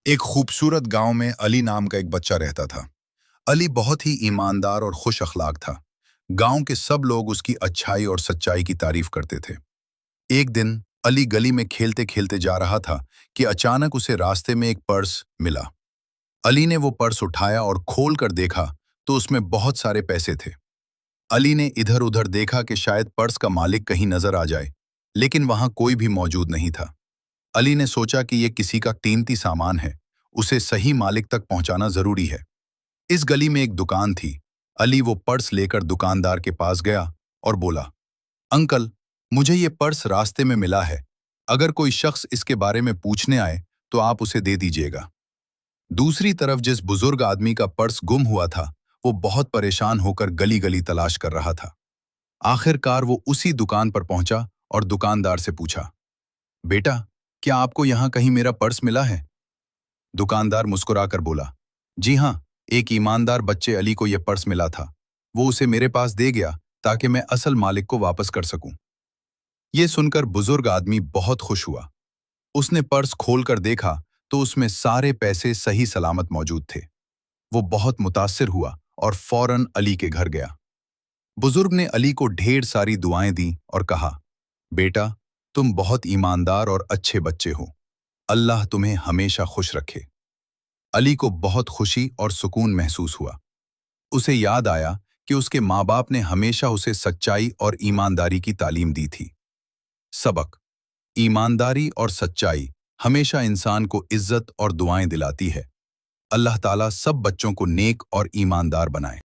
एक खूबसूरत गांव में अली नाम का एक बच्चा रहता था। अली बहुत ही ईमानदार और खुश अखलाक था। गांव के सब लोग उसकी अच्छाई और सच्चाई की तारीफ करते थे। एक दिन अली गली में खेलते खेलते जा रहा था कि अचानक उसे रास्ते में एक पर्स मिला। अली ने वो पर्स उठाया और खोल कर देखा तो उसमें बहुत सारे पैसे थे। अली ने इधर उधर देखा कि शायद पर्स का मालिक कहीं नजर आ जाए, लेकिन वहां कोई भी मौजूद नहीं था। अली ने सोचा कि यह किसी का कीमती सामान है, उसे सही मालिक तक पहुंचाना जरूरी है। इस गली में एक दुकान थी। अली वो पर्स लेकर दुकानदार के पास गया और बोला, अंकल, मुझे ये पर्स रास्ते में मिला है। अगर कोई शख्स इसके बारे में पूछने आए तो आप उसे दे दीजिएगा। दूसरी तरफ जिस बुजुर्ग आदमी का पर्स गुम हुआ था, वो बहुत परेशान होकर गली गली तलाश कर रहा था। आखिरकार वो उसी दुकान पर पहुंचा और दुकानदार से पूछा, बेटा, क्या आपको यहाँ कहीं मेरा पर्स मिला है? दुकानदार मुस्कुराकर बोला, जी हाँ, एक ईमानदार बच्चे अली को यह पर्स मिला था। वो उसे मेरे पास दे गया ताकि मैं असल मालिक को वापस कर सकूं। ये सुनकर बुजुर्ग आदमी बहुत खुश हुआ। उसने पर्स खोलकर देखा तो उसमें सारे पैसे सही सलामत मौजूद थे। वो बहुत मुतासिर हुआ और फौरन अली के घर गया। बुजुर्ग ने अली को ढेर सारी दुआएं दी और कहा, बेटा, तुम बहुत ईमानदार और अच्छे बच्चे हो। अल्लाह तुम्हें हमेशा खुश रखे। अली को बहुत खुशी और सुकून महसूस हुआ। उसे याद आया कि उसके माँ बाप ने हमेशा उसे सच्चाई और ईमानदारी की तालीम दी थी। सबक: ईमानदारी और सच्चाई हमेशा इंसान को इज्जत और दुआएं दिलाती है। अल्लाह ताला सब बच्चों को नेक और ईमानदार बनाए।